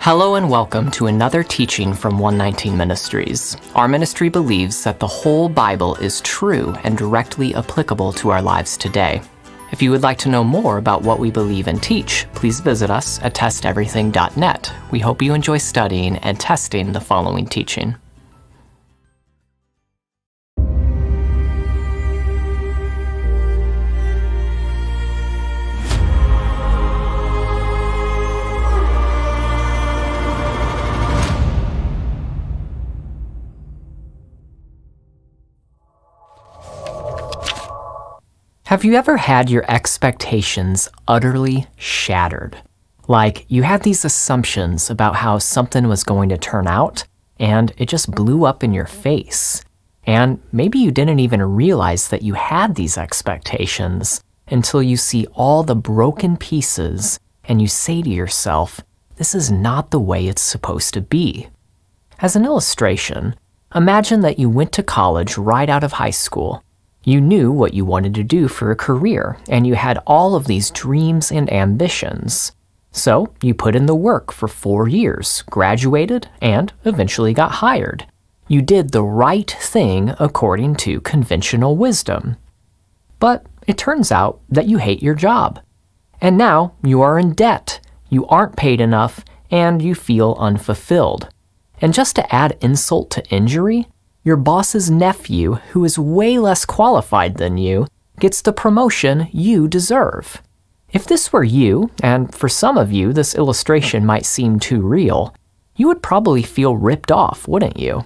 Hello and welcome to another teaching from 119 Ministries. Our ministry believes that the whole Bible is true and directly applicable to our lives today. If you would like to know more about what we believe and teach, please visit us at testeverything.net. We hope you enjoy studying and testing the following teaching. Have you ever had your expectations utterly shattered? Like, you had these assumptions about how something was going to turn out, and it just blew up in your face. And maybe you didn't even realize that you had these expectations until you see all the broken pieces and you say to yourself, this is not the way it's supposed to be. As an illustration, imagine that you went to college right out of high school. You knew what you wanted to do for a career, and you had all of these dreams and ambitions. So you put in the work for 4 years, graduated, and eventually got hired. You did the right thing according to conventional wisdom. But it turns out that you hate your job. And now you are in debt, you aren't paid enough, and you feel unfulfilled. And just to add insult to injury, your boss's nephew, who is way less qualified than you, gets the promotion you deserve. If this were you, and for some of you this illustration might seem too real, you would probably feel ripped off, wouldn't you?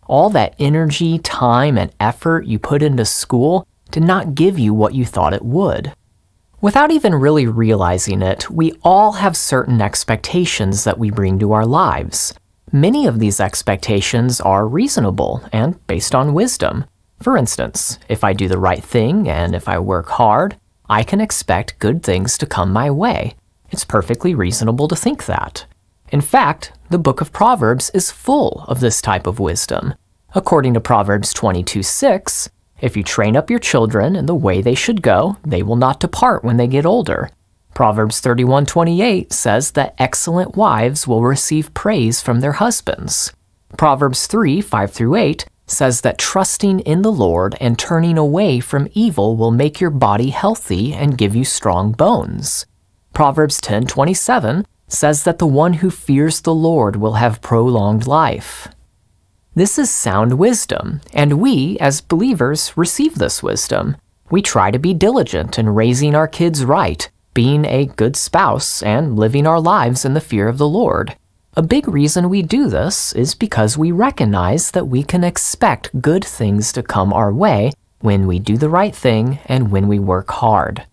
All that energy, time, and effort you put into school did not give you what you thought it would. Without even really realizing it, we all have certain expectations that we bring to our lives. Many of these expectations are reasonable and based on wisdom. For instance, if I do the right thing and if I work hard, I can expect good things to come my way. It's perfectly reasonable to think that. In fact, the book of Proverbs is full of this type of wisdom. According to Proverbs 22:6, if you train up your children in the way they should go, they will not depart when they get older. Proverbs 31:28 says that excellent wives will receive praise from their husbands. Proverbs 3:5-8 says that trusting in the Lord and turning away from evil will make your body healthy and give you strong bones. Proverbs 10:27 says that the one who fears the Lord will have prolonged life. This is sound wisdom, and we, as believers, receive this wisdom. We try to be diligent in raising our kids right, being a good spouse, and living our lives in the fear of the Lord. A big reason we do this is because we recognize that we can expect good things to come our way when we do the right thing and when we work hard.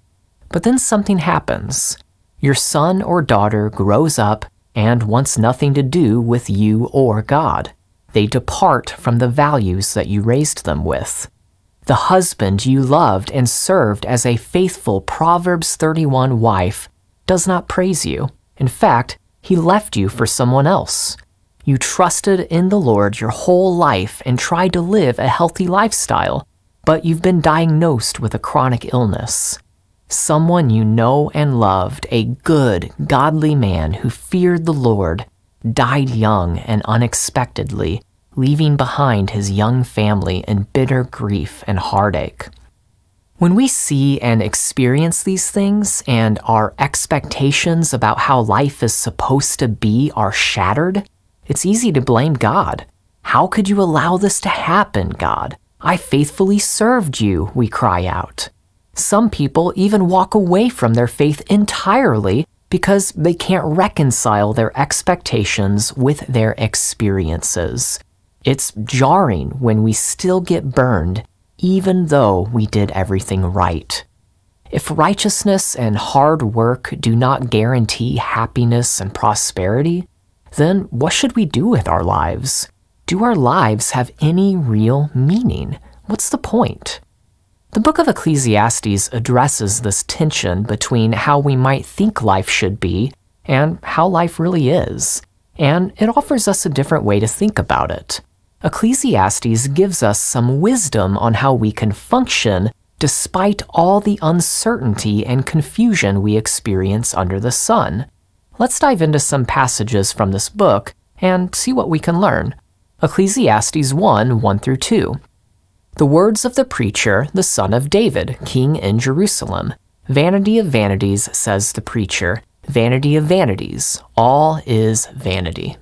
But then something happens. Your son or daughter grows up and wants nothing to do with you or God. They depart from the values that you raised them with. The husband you loved and served as a faithful Proverbs 31 wife does not praise you. In fact, he left you for someone else. You trusted in the Lord your whole life and tried to live a healthy lifestyle, but you've been diagnosed with a chronic illness. Someone you know and loved, a good, godly man who feared the Lord, died young and unexpectedly, leaving behind his young family in bitter grief and heartache. When we see and experience these things and our expectations about how life is supposed to be are shattered, it's easy to blame God. How could you allow this to happen, God? I faithfully served you, we cry out. Some people even walk away from their faith entirely because they can't reconcile their expectations with their experiences. It's jarring when we still get burned, even though we did everything right. If righteousness and hard work do not guarantee happiness and prosperity, then what should we do with our lives? Do our lives have any real meaning? What's the point? The book of Ecclesiastes addresses this tension between how we might think life should be and how life really is, and it offers us a different way to think about it. Ecclesiastes gives us some wisdom on how we can function despite all the uncertainty and confusion we experience under the sun. let's dive into some passages from this book and see what we can learn. Ecclesiastes 1 through 2. The words of the preacher, the son of David, king in Jerusalem. Vanity of vanities, says the preacher. Vanity of vanities, all is vanity.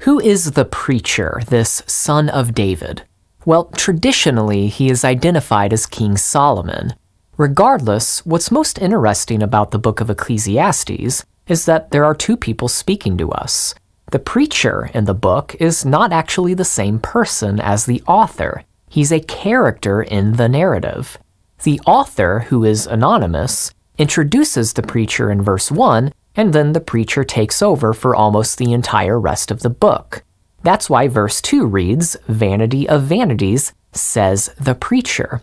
Who is the preacher, this son of David? Well, traditionally, he is identified as King Solomon. Regardless, what's most interesting about the book of Ecclesiastes is that there are two people speaking to us. The preacher in the book is not actually the same person as the author. He's a character in the narrative. The author, who is anonymous, introduces the preacher in verse 1, and then the preacher takes over for almost the entire rest of the book. That's why verse 2 reads, Vanity of vanities, says the preacher.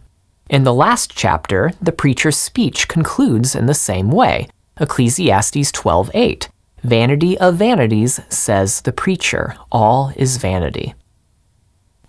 In the last chapter, the preacher's speech concludes in the same way. Ecclesiastes 12:8. Vanity of vanities, says the preacher, all is vanity.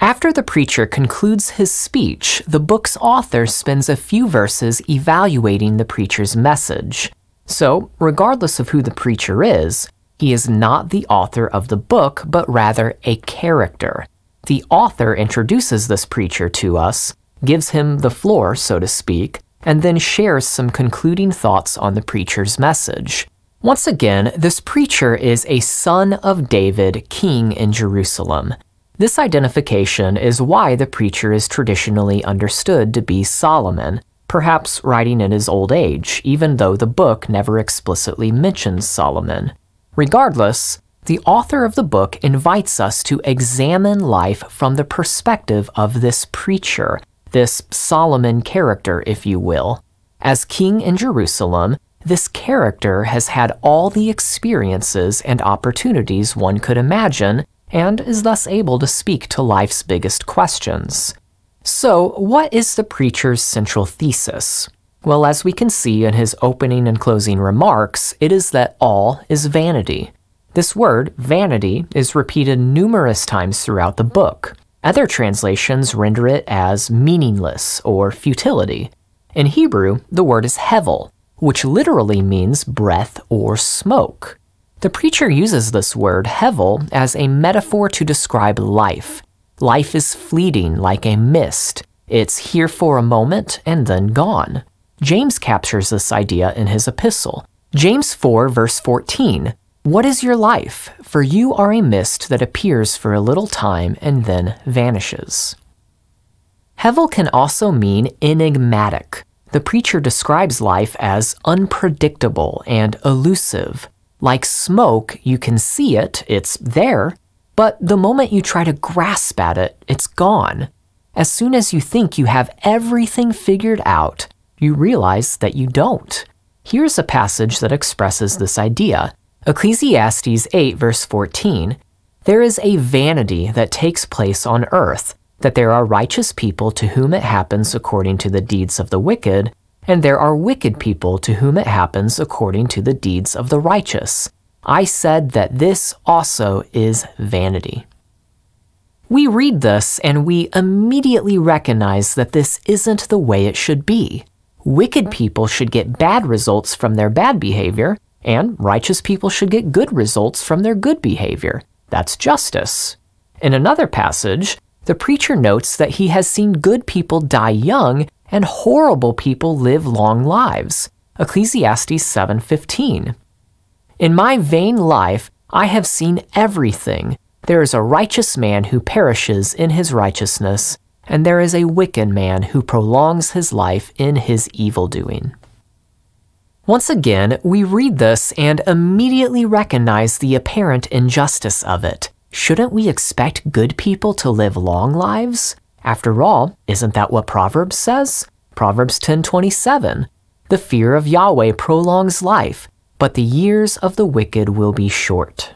After the preacher concludes his speech, the book's author spends a few verses evaluating the preacher's message. So, regardless of who the preacher is, he is not the author of the book, but rather a character. The author introduces this preacher to us, gives him the floor, so to speak, and then shares some concluding thoughts on the preacher's message. Once again, this preacher is a son of David, king in Jerusalem. This identification is why the preacher is traditionally understood to be Solomon, perhaps writing in his old age, even though the book never explicitly mentions Solomon. Regardless, the author of the book invites us to examine life from the perspective of this preacher, this Solomon character, if you will. As king in Jerusalem, this character has had all the experiences and opportunities one could imagine, and is thus able to speak to life's biggest questions. So, what is the preacher's central thesis? Well, as we can see in his opening and closing remarks, it is that all is vanity. This word, vanity, is repeated numerous times throughout the book. Other translations render it as meaningless or futility. In Hebrew, the word is hevel, which literally means breath or smoke. The preacher uses this word, hevel, as a metaphor to describe life. Life is fleeting like a mist. It's here for a moment and then gone. James captures this idea in his epistle. James 4, verse 14. What is your life? For you are a mist that appears for a little time and then vanishes. Hevel can also mean enigmatic. The preacher describes life as unpredictable and elusive. Like smoke, you can see it, it's there, but the moment you try to grasp at it, it's gone. As soon as you think you have everything figured out, you realize that you don't. Here's a passage that expresses this idea. Ecclesiastes 8, verse 14. There is a vanity that takes place on earth, that there are righteous people to whom it happens according to the deeds of the wicked, and there are wicked people to whom it happens according to the deeds of the righteous. I said that this also is vanity. We read this and we immediately recognize that this isn't the way it should be. Wicked people should get bad results from their bad behavior, and righteous people should get good results from their good behavior. That's justice. In another passage, the preacher notes that he has seen good people die young and horrible people live long lives. Ecclesiastes 7:15. In my vain life, I have seen everything. There is a righteous man who perishes in his righteousness, and there is a wicked man who prolongs his life in his evil-doing. Once again, we read this and immediately recognize the apparent injustice of it. Shouldn't we expect good people to live long lives? After all, isn't that what Proverbs says? Proverbs 10:27. The fear of Yahweh prolongs life, but the years of the wicked will be short.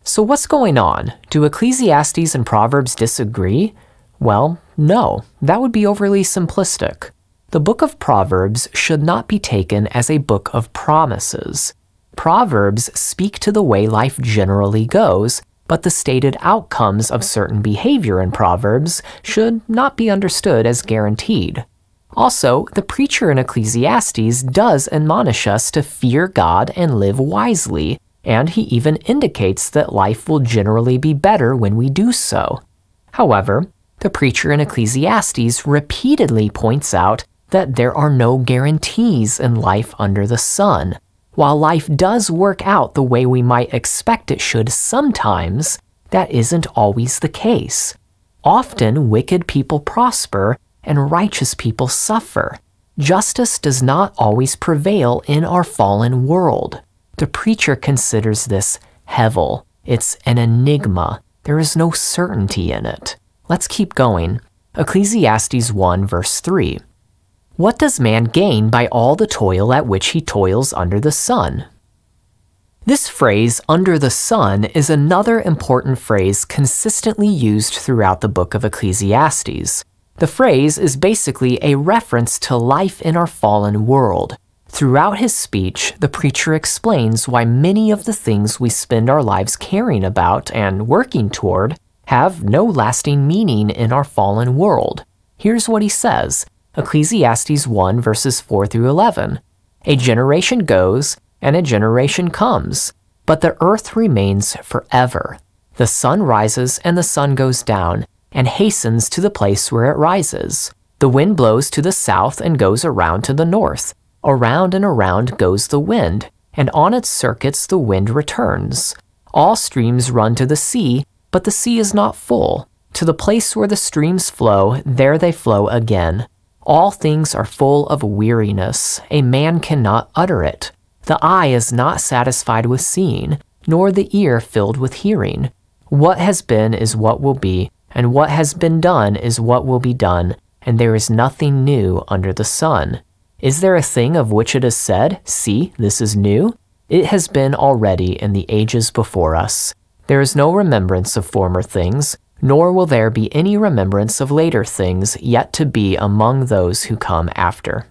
So what's going on? Do Ecclesiastes and Proverbs disagree? Well, no, that would be overly simplistic. The book of Proverbs should not be taken as a book of promises. Proverbs speak to the way life generally goes, but the stated outcomes of certain behavior in Proverbs should not be understood as guaranteed. Also, the preacher in Ecclesiastes does admonish us to fear God and live wisely, and he even indicates that life will generally be better when we do so. However, the preacher in Ecclesiastes repeatedly points out that there are no guarantees in life under the sun. While life does work out the way we might expect it should sometimes, that isn't always the case. Often, wicked people prosper and righteous people suffer. Justice does not always prevail in our fallen world. The preacher considers this hevel. It's an enigma. There is no certainty in it. Let's keep going. Ecclesiastes 1 verse 3. What does man gain by all the toil at which he toils under the sun? This phrase, under the sun, is another important phrase consistently used throughout the book of Ecclesiastes. The phrase is basically a reference to life in our fallen world. Throughout his speech, the preacher explains why many of the things we spend our lives caring about and working toward have no lasting meaning in our fallen world. Here's what he says, Ecclesiastes 1 verses 4 through 11. A generation goes, and a generation comes, but the earth remains forever. The sun rises and the sun goes down, and hastens to the place where it rises. The wind blows to the south and goes around to the north. Around and around goes the wind, and on its circuits the wind returns. All streams run to the sea, but the sea is not full. To the place where the streams flow, there they flow again. All things are full of weariness. A man cannot utter it. The eye is not satisfied with seeing, nor the ear filled with hearing. What has been is what will be, and what has been done is what will be done, and there is nothing new under the sun. Is there a thing of which it is said, see, this is new? It has been already in the ages before us. There is no remembrance of former things, nor will there be any remembrance of later things yet to be among those who come after.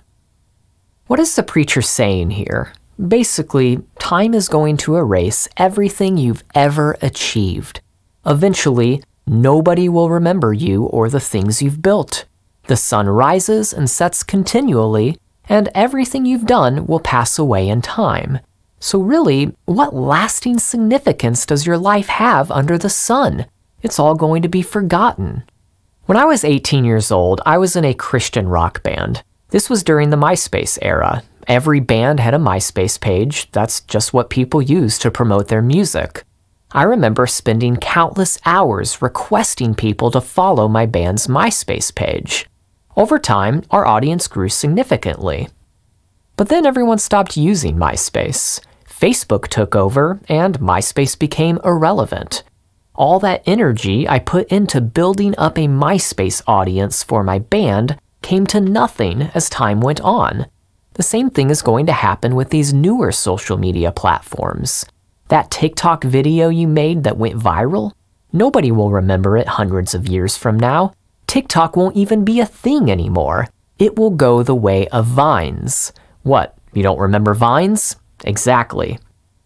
What is the preacher saying here? Basically, time is going to erase everything you've ever achieved. Eventually, nobody will remember you or the things you've built. The sun rises and sets continually, and everything you've done will pass away in time. So really, what lasting significance does your life have under the sun? It's all going to be forgotten. When I was 18 years old, I was in a Christian rock band. This was during the MySpace era. Every band had a MySpace page. That's just what people used to promote their music. I remember spending countless hours requesting people to follow my band's MySpace page. Over time, our audience grew significantly. But then everyone stopped using MySpace. Facebook took over, and MySpace became irrelevant. All that energy I put into building up a MySpace audience for my band came to nothing as time went on. The same thing is going to happen with these newer social media platforms. That TikTok video you made that went viral? Nobody will remember it hundreds of years from now. TikTok won't even be a thing anymore. It will go the way of Vines. What, you don't remember Vines? Exactly.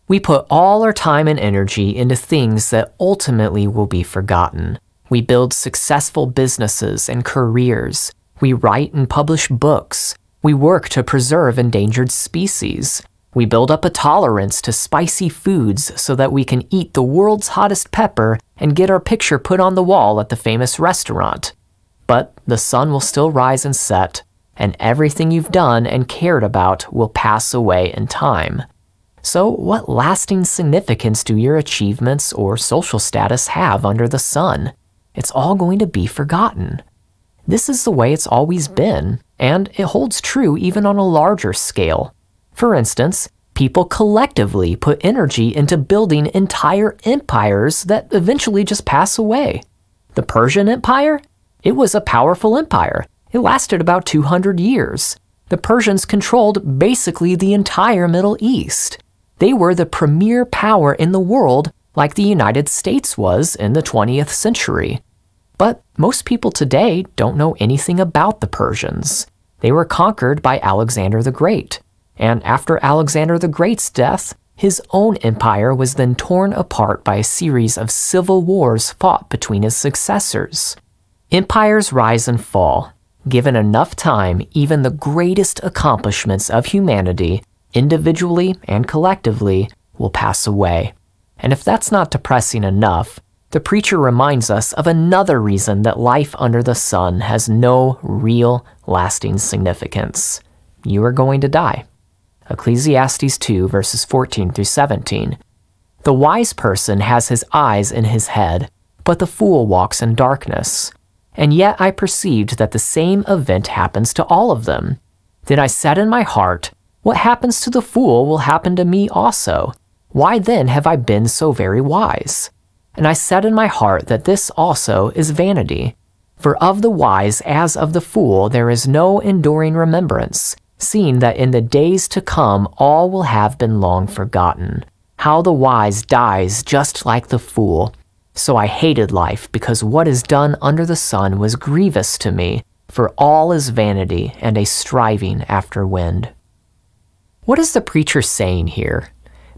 We put all our time and energy into things that ultimately will be forgotten. We build successful businesses and careers. We write and publish books. We work to preserve endangered species. We build up a tolerance to spicy foods so that we can eat the world's hottest pepper and get our picture put on the wall at the famous restaurant. But the sun will still rise and set, and everything you've done and cared about will pass away in time. So what lasting significance do your achievements or social status have under the sun? It's all going to be forgotten. This is the way it's always been, and it holds true even on a larger scale. For instance, people collectively put energy into building entire empires that eventually just pass away. The Persian Empire? It was a powerful empire. It lasted about 200 years. The Persians controlled basically the entire Middle East. They were the premier power in the world, like the United States was in the 20th century. But most people today don't know anything about the Persians. They were conquered by Alexander the Great. And after Alexander the Great's death, his own empire was then torn apart by a series of civil wars fought between his successors. Empires rise and fall. Given enough time, even the greatest accomplishments of humanity, individually and collectively, will pass away. And if that's not depressing enough, the preacher reminds us of another reason that life under the sun has no real, lasting significance. You are going to die. Ecclesiastes 2, verses 14 through 17. The wise person has his eyes in his head, but the fool walks in darkness. And yet I perceived that the same event happens to all of them. Then I said in my heart, what happens to the fool will happen to me also. Why then have I been so very wise? And I said in my heart that this also is vanity. For of the wise as of the fool there is no enduring remembrance, seeing that in the days to come all will have been long forgotten. How the wise dies just like the fool. So I hated life, because what is done under the sun was grievous to me, for all is vanity and a striving after wind. What is the preacher saying here?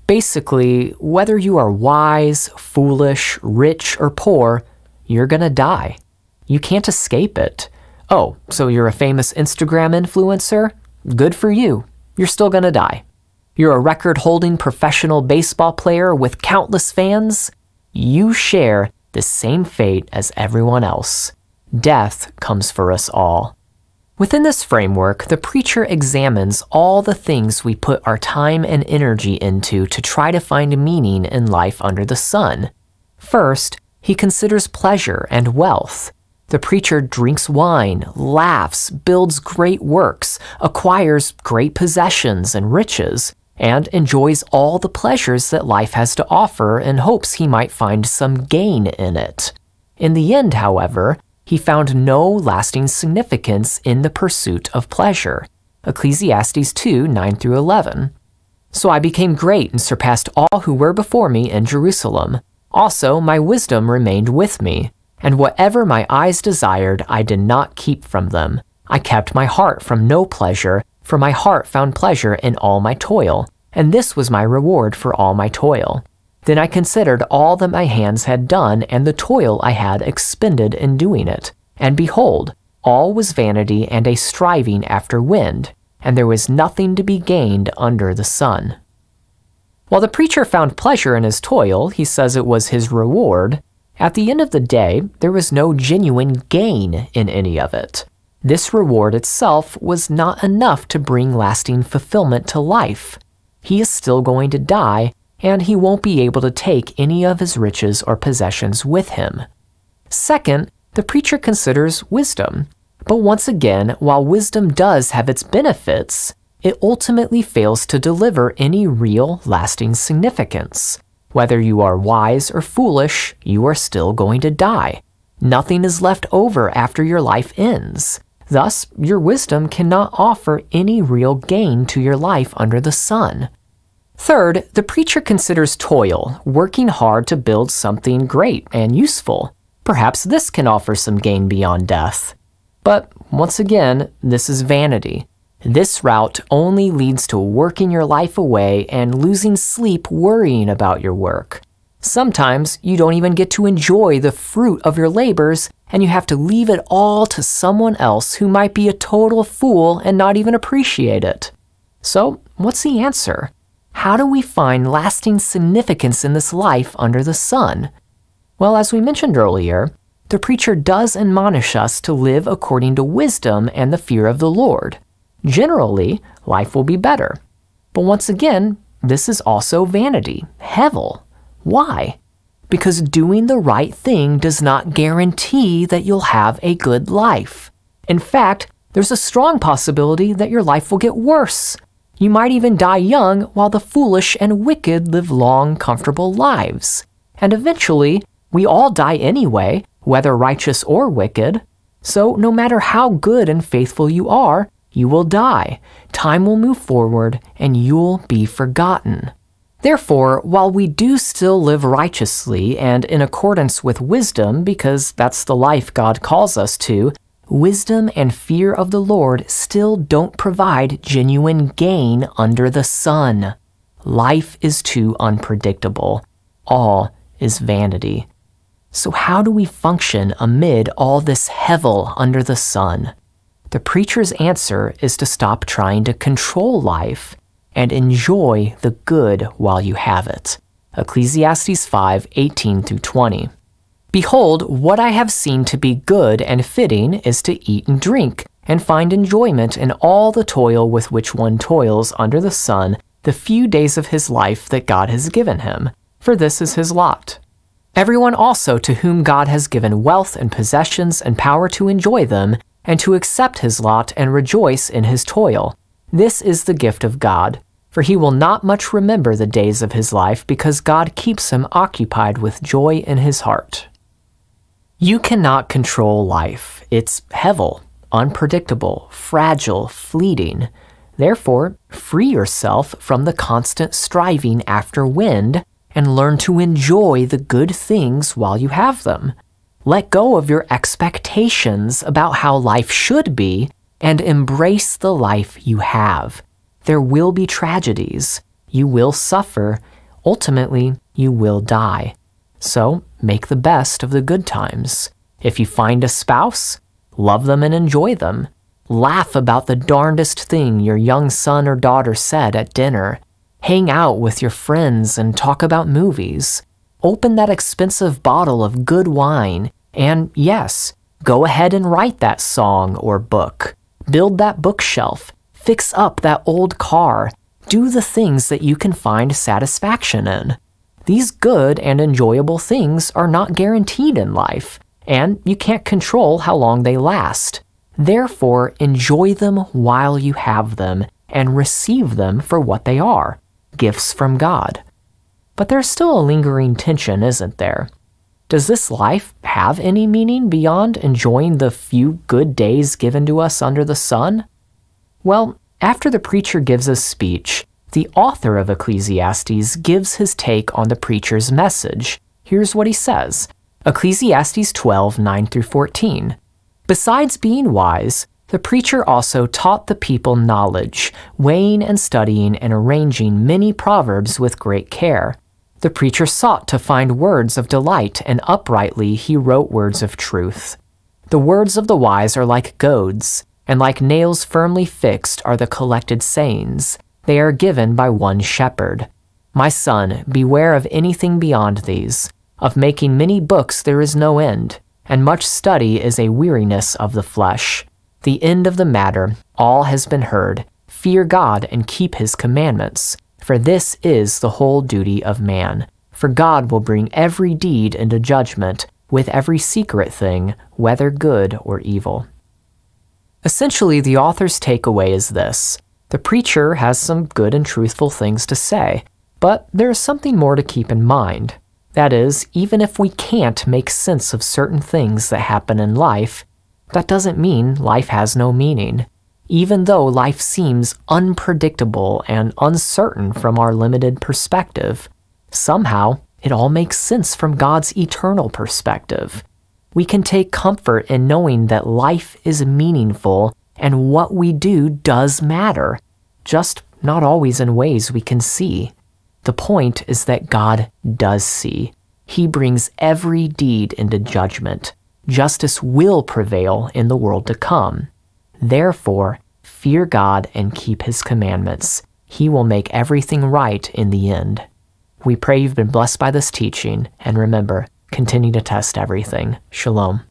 Basically, whether you are wise, foolish, rich, or poor, you're gonna die. You can't escape it. Oh, so you're a famous Instagram influencer? Good for you. You're still gonna die. You're a record-holding professional baseball player with countless fans? You share the same fate as everyone else. Death comes for us all. Within this framework, the preacher examines all the things we put our time and energy into to try to find meaning in life under the sun. First, he considers pleasure and wealth. The preacher drinks wine, laughs, builds great works, acquires great possessions and riches, and enjoys all the pleasures that life has to offer in hopes he might find some gain in it. In the end, however, he found no lasting significance in the pursuit of pleasure. Ecclesiastes 2, 9 through 11. So I became great and surpassed all who were before me in Jerusalem. Also my wisdom remained with me, and whatever my eyes desired I did not keep from them. I kept my heart from no pleasure, for my heart found pleasure in all my toil, and this was my reward for all my toil. Then I considered all that my hands had done and the toil I had expended in doing it. And behold, all was vanity and a striving after wind, and there was nothing to be gained under the sun. While the preacher found pleasure in his toil, he says it was his reward. At the end of the day, there was no genuine gain in any of it. This reward itself was not enough to bring lasting fulfillment to life. He is still going to die, and he won't be able to take any of his riches or possessions with him. Second, the preacher considers wisdom. But once again, while wisdom does have its benefits, it ultimately fails to deliver any real, lasting significance. Whether you are wise or foolish, you are still going to die. Nothing is left over after your life ends. Thus, your wisdom cannot offer any real gain to your life under the sun. Third, the preacher considers toil, working hard to build something great and useful. Perhaps this can offer some gain beyond death. But once again, this is vanity. This route only leads to working your life away and losing sleep worrying about your work. Sometimes you don't even get to enjoy the fruit of your labors, and you have to leave it all to someone else who might be a total fool and not even appreciate it. So, what's the answer? How do we find lasting significance in this life under the sun? Well, as we mentioned earlier, the preacher does admonish us to live according to wisdom and the fear of the Lord. Generally, life will be better. But once again, this is also vanity, hevel. Why? Because doing the right thing does not guarantee that you'll have a good life. In fact, there's a strong possibility that your life will get worse. You might even die young while the foolish and wicked live long, comfortable lives. And eventually, we all die anyway, whether righteous or wicked. So no matter how good and faithful you are, you will die. Time will move forward, and you'll be forgotten. Therefore, while we do still live righteously and in accordance with wisdom, because that's the life God calls us to, wisdom and fear of the Lord still don't provide genuine gain under the sun. Life is too unpredictable. All is vanity. So how do we function amid all this hevel under the sun? The preacher's answer is to stop trying to control life and enjoy the good while you have it. Ecclesiastes 5:18-20. Behold, what I have seen to be good and fitting is to eat and drink, and find enjoyment in all the toil with which one toils under the sun the few days of his life that God has given him, for this is his lot. Everyone also to whom God has given wealth and possessions and power to enjoy them, and to accept his lot and rejoice in his toil. This is the gift of God, for he will not much remember the days of his life, because God keeps him occupied with joy in his heart. You cannot control life. It's hevel, unpredictable, fragile, fleeting. Therefore, free yourself from the constant striving after wind and learn to enjoy the good things while you have them. Let go of your expectations about how life should be and embrace the life you have. There will be tragedies. You will suffer. Ultimately, you will die. So, make the best of the good times. If you find a spouse, love them and enjoy them. Laugh about the darndest thing your young son or daughter said at dinner. Hang out with your friends and talk about movies. Open that expensive bottle of good wine, and yes, go ahead and write that song or book. Build that bookshelf. Fix up that old car. Do the things that you can find satisfaction in. These good and enjoyable things are not guaranteed in life, and you can't control how long they last. Therefore, enjoy them while you have them and receive them for what they are, gifts from God. But there's still a lingering tension, isn't there? Does this life have any meaning beyond enjoying the few good days given to us under the sun? Well, after the preacher gives a speech, the author of Ecclesiastes gives his take on the preacher's message. Here's what he says. Ecclesiastes 12:9-14. Besides being wise, the preacher also taught the people knowledge, weighing and studying and arranging many proverbs with great care. The preacher sought to find words of delight, and uprightly he wrote words of truth. The words of the wise are like goads, and like nails firmly fixed are the collected sayings. They are given by one shepherd. My son, beware of anything beyond these. Of making many books there is no end, and much study is a weariness of the flesh. The end of the matter, all has been heard. Fear God and keep his commandments, for this is the whole duty of man. For God will bring every deed into judgment, with every secret thing, whether good or evil. Essentially, the author's takeaway is this. The preacher has some good and truthful things to say, but there is something more to keep in mind. That is, even if we can't make sense of certain things that happen in life, that doesn't mean life has no meaning. Even though life seems unpredictable and uncertain from our limited perspective, somehow it all makes sense from God's eternal perspective. We can take comfort in knowing that life is meaningful and what we do does matter, just not always in ways we can see. The point is that God does see. He brings every deed into judgment. Justice will prevail in the world to come. Therefore, fear God and keep his commandments. He will make everything right in the end. We pray you've been blessed by this teaching, and remember, continue to test everything. Shalom.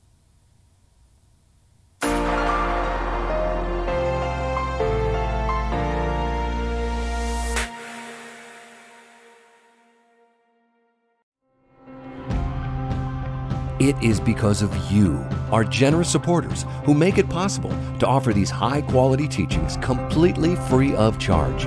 It is because of you, our generous supporters, who make it possible to offer these high-quality teachings completely free of charge.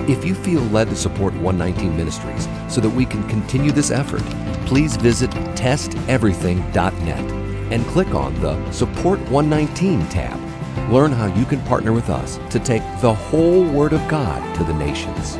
If you feel led to support 119 Ministries so that we can continue this effort, please visit testeverything.net and click on the Support 119 tab. Learn how you can partner with us to take the whole Word of God to the nations.